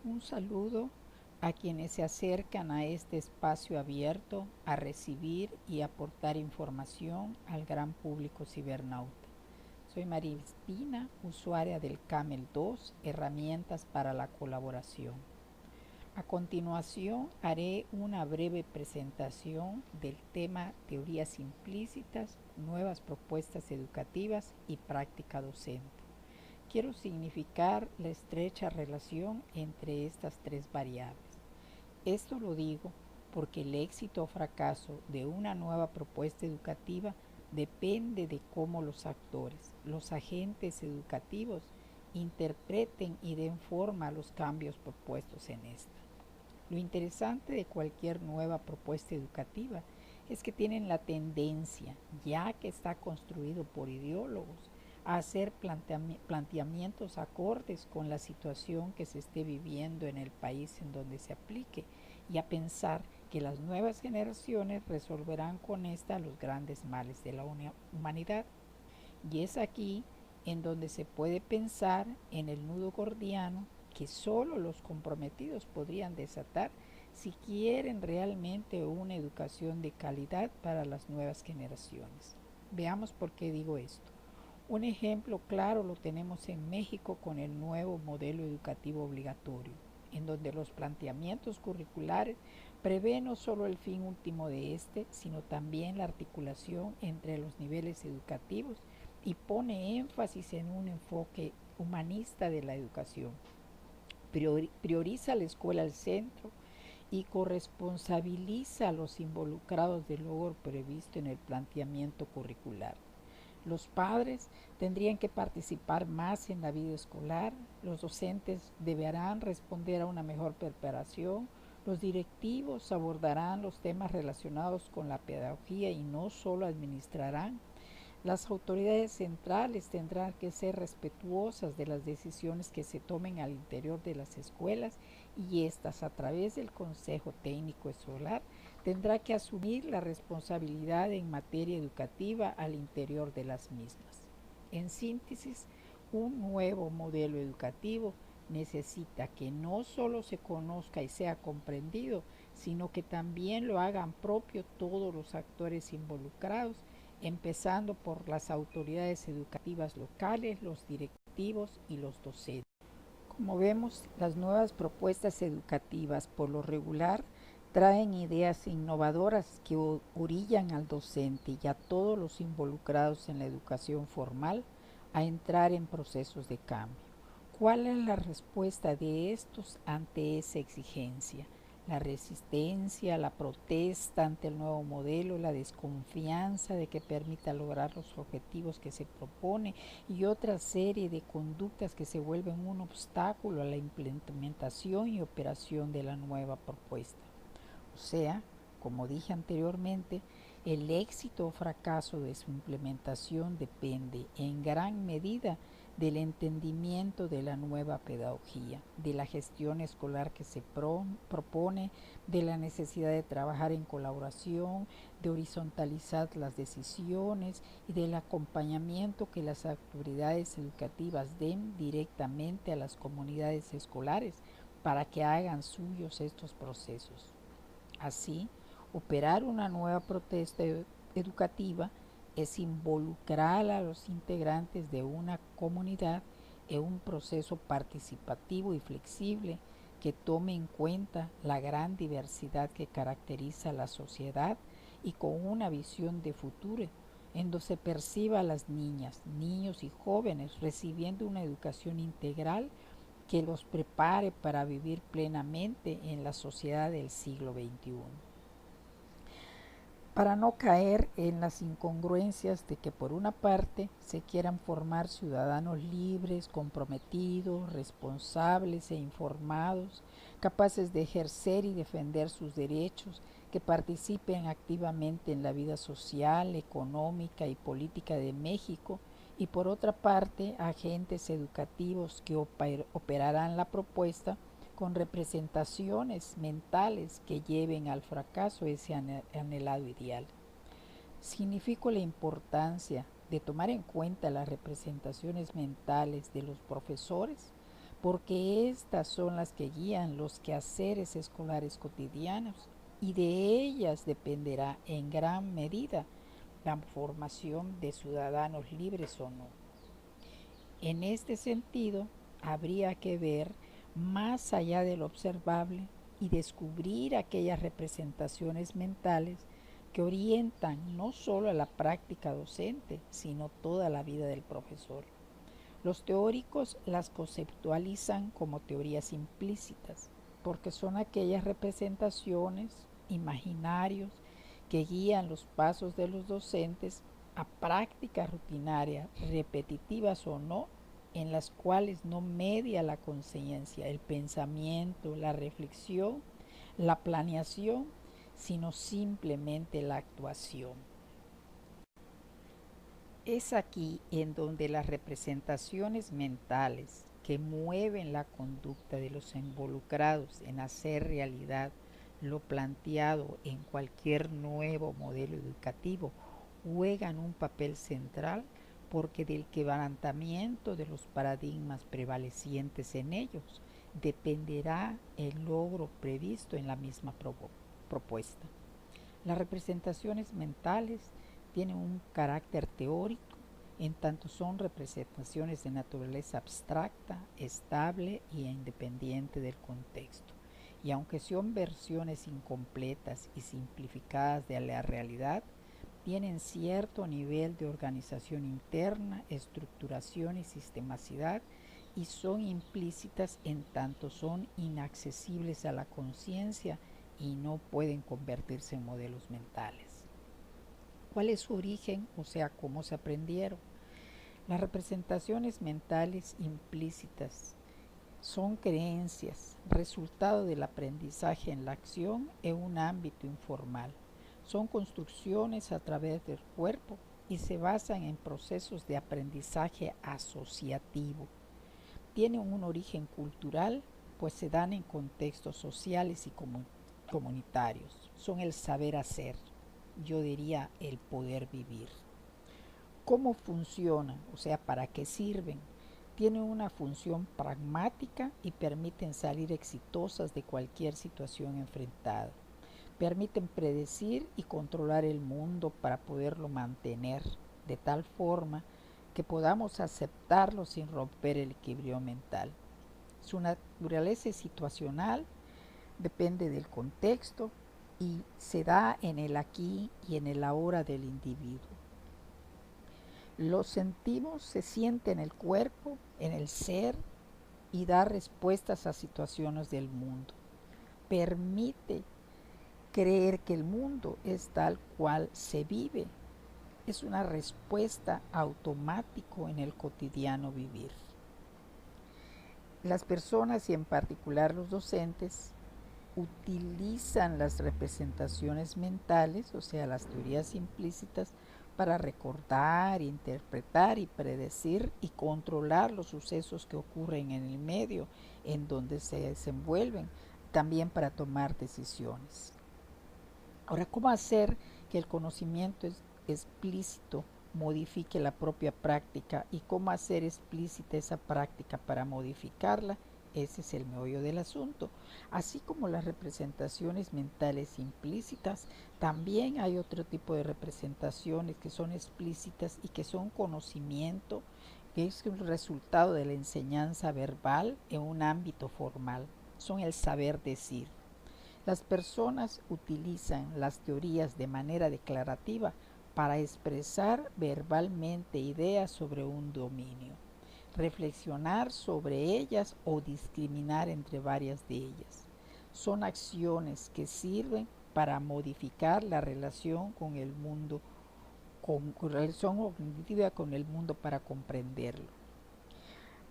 Un saludo a quienes se acercan a este espacio abierto a recibir y aportar información al gran público cibernauta. Soy María Espina, usuaria del Camel 2, herramientas para la colaboración. A continuación haré una breve presentación del tema teorías implícitas, nuevas propuestas educativas y práctica docente. Quiero significar la estrecha relación entre estas tres variables. Esto lo digo porque el éxito o fracaso de una nueva propuesta educativa depende de cómo los actores, los agentes educativos, interpreten y den forma a los cambios propuestos en esta. Lo interesante de cualquier nueva propuesta educativa es que tienen la tendencia, ya que está construido por ideólogos, a hacer planteamientos acordes con la situación que se esté viviendo en el país en donde se aplique y a pensar que las nuevas generaciones resolverán con esta los grandes males de la humanidad. Y es aquí en donde se puede pensar en el nudo gordiano que solo los comprometidos podrían desatar si quieren realmente una educación de calidad para las nuevas generaciones. Veamos por qué digo esto. Un ejemplo claro lo tenemos en México con el nuevo modelo educativo obligatorio, en donde los planteamientos curriculares prevén no solo el fin último de este, sino también la articulación entre los niveles educativos y pone énfasis en un enfoque humanista de la educación. Prioriza la escuela al centro y corresponsabiliza a los involucrados del logro previsto en el planteamiento curricular. Los padres tendrían que participar más en la vida escolar, los docentes deberán responder a una mejor preparación, los directivos abordarán los temas relacionados con la pedagogía y no solo administrarán. Las autoridades centrales tendrán que ser respetuosas de las decisiones que se tomen al interior de las escuelas y éstas, a través del Consejo Técnico Escolar, tendrá que asumir la responsabilidad en materia educativa al interior de las mismas. En síntesis, un nuevo modelo educativo necesita que no solo se conozca y sea comprendido, sino que también lo hagan propio todos los actores involucrados, empezando por las autoridades educativas locales, los directivos y los docentes. Como vemos, las nuevas propuestas educativas por lo regular traen ideas innovadoras que orillan al docente y a todos los involucrados en la educación formal a entrar en procesos de cambio. ¿Cuál es la respuesta de estos ante esa exigencia? La resistencia, la protesta ante el nuevo modelo, la desconfianza de que permita lograr los objetivos que se propone y otra serie de conductas que se vuelven un obstáculo a la implementación y operación de la nueva propuesta. O sea, como dije anteriormente, el éxito o fracaso de su implementación depende en gran medida del entendimiento de la nueva pedagogía, de la gestión escolar que se propone, de la necesidad de trabajar en colaboración, de horizontalizar las decisiones y del acompañamiento que las autoridades educativas den directamente a las comunidades escolares para que hagan suyos estos procesos. Así, operar una nueva protesta educativa es involucrar a los integrantes de una comunidad en un proceso participativo y flexible que tome en cuenta la gran diversidad que caracteriza a la sociedad y con una visión de futuro en donde se perciba a las niñas, niños y jóvenes recibiendo una educación integral que los prepare para vivir plenamente en la sociedad del siglo XXI. Para no caer en las incongruencias de que por una parte se quieran formar ciudadanos libres, comprometidos, responsables e informados, capaces de ejercer y defender sus derechos, que participen activamente en la vida social, económica y política de México, y por otra parte agentes educativos que operarán la propuesta con representaciones mentales que lleven al fracaso ese anhelado ideal. Significó la importancia de tomar en cuenta las representaciones mentales de los profesores porque estas son las que guían los quehaceres escolares cotidianos y de ellas dependerá en gran medida la formación de ciudadanos libres o no. En este sentido, habría que ver más allá de lo observable y descubrir aquellas representaciones mentales que orientan no solo a la práctica docente, sino toda la vida del profesor. Los teóricos las conceptualizan como teorías implícitas, porque son aquellas representaciones, imaginarios, que guían los pasos de los docentes a prácticas rutinarias, repetitivas o no, en las cuales no media la conciencia, el pensamiento, la reflexión, la planeación, sino simplemente la actuación. Es aquí en donde las representaciones mentales que mueven la conducta de los involucrados en hacer realidad lo planteado en cualquier nuevo modelo educativo juegan un papel central, porque del quebrantamiento de los paradigmas prevalecientes en ellos dependerá el logro previsto en la misma propuesta. Las representaciones mentales tienen un carácter teórico, en tanto son representaciones de naturaleza abstracta, estable e independiente del contexto. Y aunque son versiones incompletas y simplificadas de la realidad, tienen cierto nivel de organización interna, estructuración y sistematicidad, y son implícitas en tanto son inaccesibles a la conciencia y no pueden convertirse en modelos mentales. ¿Cuál es su origen? O sea, ¿cómo se aprendieron? Las representaciones mentales implícitas son creencias, resultado del aprendizaje en la acción en un ámbito informal. Son construcciones a través del cuerpo y se basan en procesos de aprendizaje asociativo. Tienen un origen cultural, pues se dan en contextos sociales y comunitarios. Son el saber hacer, yo diría el poder vivir. ¿Cómo funcionan? O sea, ¿para qué sirven? Tienen una función pragmática y permiten salir exitosas de cualquier situación enfrentada. Permiten predecir y controlar el mundo para poderlo mantener de tal forma que podamos aceptarlo sin romper el equilibrio mental. Su naturaleza es situacional, depende del contexto y se da en el aquí y en el ahora del individuo. Los sentimos, se siente en el cuerpo, en el ser, y da respuestas a situaciones del mundo. Permite creer que el mundo es tal cual se vive. Es una respuesta automática en el cotidiano vivir. Las personas y en particular los docentes utilizan las representaciones mentales, o sea, las teorías implícitas, para recordar, interpretar y predecir y controlar los sucesos que ocurren en el medio en donde se desenvuelven, también para tomar decisiones. Ahora, ¿cómo hacer que el conocimiento explícito modifique la propia práctica y cómo hacer explícita esa práctica para modificarla? Ese es el meollo del asunto. Así como las representaciones mentales implícitas, también hay otro tipo de representaciones que son explícitas y que son conocimiento, que es el resultado de la enseñanza verbal en un ámbito formal. Son el saber decir. Las personas utilizan las teorías de manera declarativa para expresar verbalmente ideas sobre un dominio, reflexionar sobre ellas o discriminar entre varias de ellas. Son acciones que sirven para modificar la relación con el mundo, con relación cognitiva con el mundo para comprenderlo.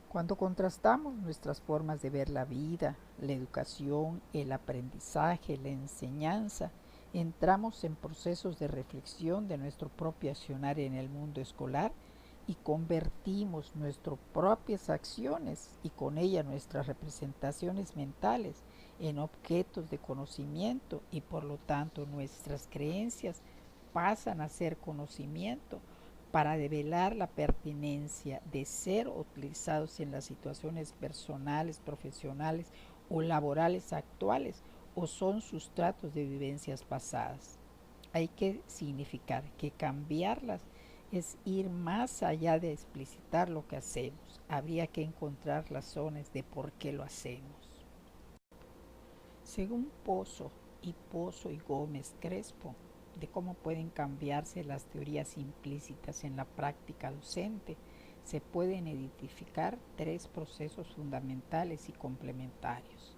Cuando contrastamos nuestras formas de ver la vida, la educación, el aprendizaje, la enseñanza, entramos en procesos de reflexión de nuestro propio accionar en el mundo escolar y convertimos nuestras propias acciones y con ellas nuestras representaciones mentales en objetos de conocimiento, y por lo tanto nuestras creencias pasan a ser conocimiento para develar la pertinencia de ser utilizados en las situaciones personales, profesionales o laborales actuales, o son sustratos de vivencias pasadas. Hay que significar que cambiarlas es ir más allá de explicitar lo que hacemos. Habría que encontrar razones de por qué lo hacemos. Según Pozo y Gómez Crespo, de cómo pueden cambiarse las teorías implícitas en la práctica docente, se pueden identificar tres procesos fundamentales y complementarios.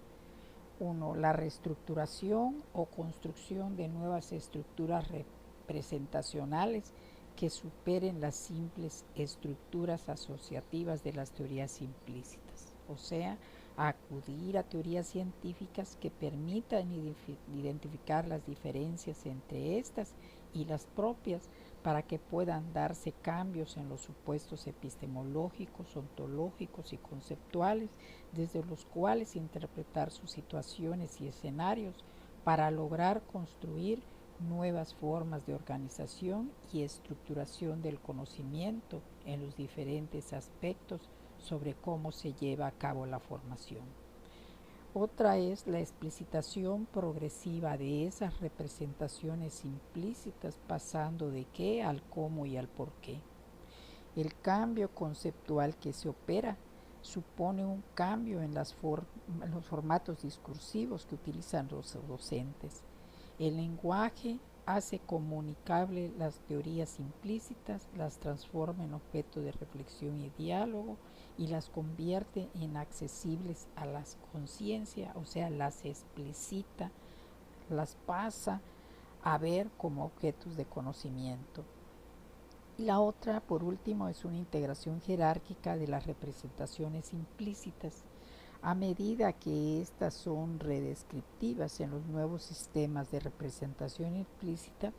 Uno, la reestructuración o construcción de nuevas estructuras representacionales que superen las simples estructuras asociativas de las teorías implícitas, o sea, acudir a teorías científicas que permitan identificar las diferencias entre estas y las propias para que puedan darse cambios en los supuestos epistemológicos, ontológicos y conceptuales desde los cuales interpretar sus situaciones y escenarios para lograr construir nuevas formas de organización y estructuración del conocimiento en los diferentes aspectos sobre cómo se lleva a cabo la formación. Otra es la explicitación progresiva de esas representaciones implícitas, pasando de qué al cómo y al por qué. El cambio conceptual que se opera supone un cambio en los formatos discursivos que utilizan los docentes. El lenguaje hace comunicable las teorías implícitas, las transforma en objeto de reflexión y diálogo y las convierte en accesibles a la conciencia, o sea, las explicita, las pasa a ver como objetos de conocimiento. Y la otra, por último, es una integración jerárquica de las representaciones implícitas. A medida que éstas son redescriptivas en los nuevos sistemas de representación implícita,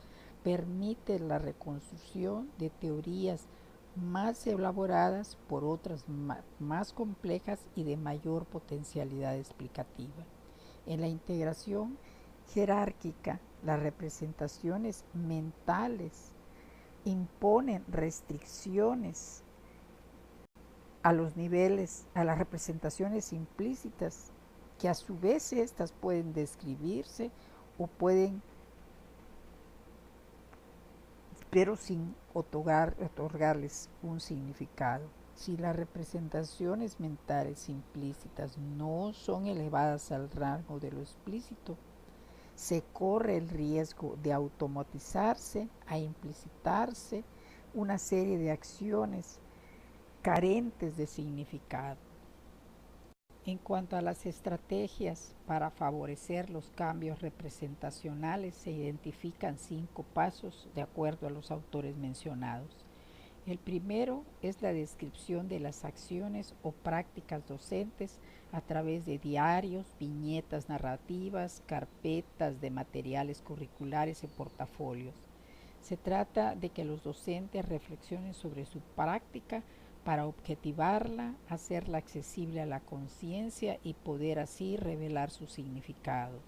permite la reconstrucción de teorías más elaboradas por otras más complejas y de mayor potencialidad explicativa. En la integración jerárquica, las representaciones mentales imponen restricciones a los niveles, a las representaciones implícitas, que a su vez estas pueden describirse o pueden, pero sin otorgarles un significado. Si las representaciones mentales implícitas no son elevadas al rango de lo explícito, se corre el riesgo de automatizarse, a implicitarse una serie de acciones carentes de significado. En cuanto a las estrategias para favorecer los cambios representacionales, se identifican 5 pasos de acuerdo a los autores mencionados. El primero es la descripción de las acciones o prácticas docentes a través de diarios, viñetas narrativas, carpetas de materiales curriculares y portafolios. Se trata de que los docentes reflexionen sobre su práctica para objetivarla, hacerla accesible a la conciencia y poder así revelar su significado.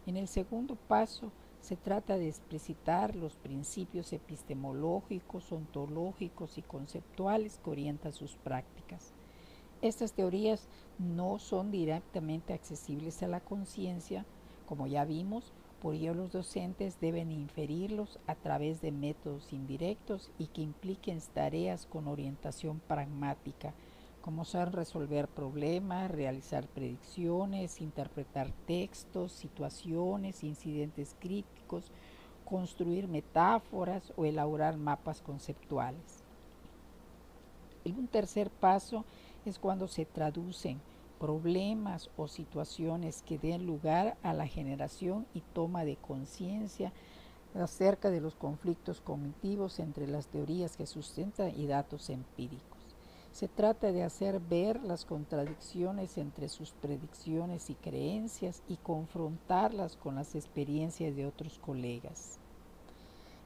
En el segundo paso, se trata de explicitar los principios epistemológicos, ontológicos y conceptuales que orientan sus prácticas. Estas teorías no son directamente accesibles a la conciencia, como ya vimos, por ello los docentes deben inferirlos a través de métodos indirectos y que impliquen tareas con orientación pragmática, como son resolver problemas, realizar predicciones, interpretar textos, situaciones, incidentes críticos, construir metáforas o elaborar mapas conceptuales. Un tercer paso es cuando se traducen problemas o situaciones que den lugar a la generación y toma de conciencia acerca de los conflictos cognitivos entre las teorías que sustentan y datos empíricos. Se trata de hacer ver las contradicciones entre sus predicciones y creencias y confrontarlas con las experiencias de otros colegas.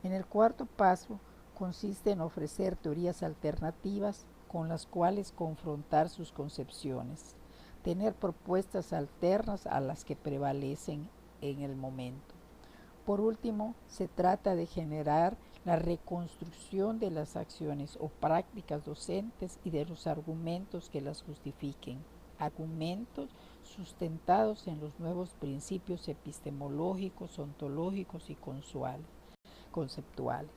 En el cuarto paso consiste en ofrecer teorías alternativas con las cuales confrontar sus concepciones, tener propuestas alternas a las que prevalecen en el momento. Por último, se trata de generar la reconstrucción de las acciones o prácticas docentes y de los argumentos que las justifiquen, argumentos sustentados en los nuevos principios epistemológicos, ontológicos y conceptuales.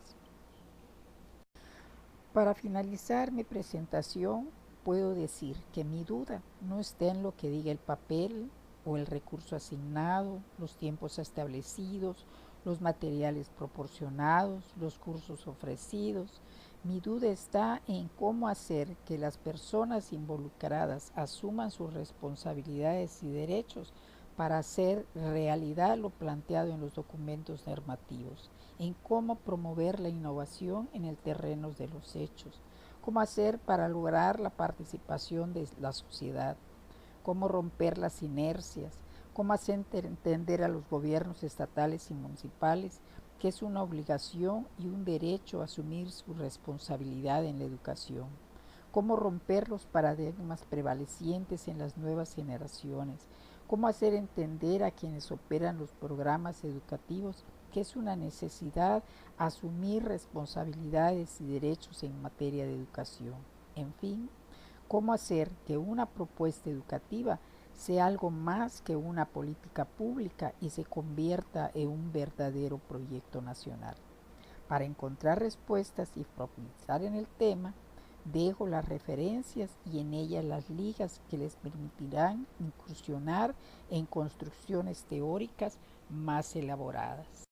Para finalizar mi presentación, puedo decir que mi duda no está en lo que diga el papel o el recurso asignado, los tiempos establecidos, los materiales proporcionados, los cursos ofrecidos. Mi duda está en cómo hacer que las personas involucradas asuman sus responsabilidades y derechos para hacer realidad lo planteado en los documentos normativos, en cómo promover la innovación en el terreno de los hechos, cómo hacer para lograr la participación de la sociedad, cómo romper las inercias, cómo hacer entender a los gobiernos estatales y municipales que es una obligación y un derecho a asumir su responsabilidad en la educación, cómo romper los paradigmas prevalecientes en las nuevas generaciones, cómo hacer entender a quienes operan los programas educativos que es una necesidad asumir responsabilidades y derechos en materia de educación. En fin, cómo hacer que una propuesta educativa sea algo más que una política pública y se convierta en un verdadero proyecto nacional. Para encontrar respuestas y profundizar en el tema, dejo las referencias y en ellas las ligas que les permitirán incursionar en construcciones teóricas más elaboradas.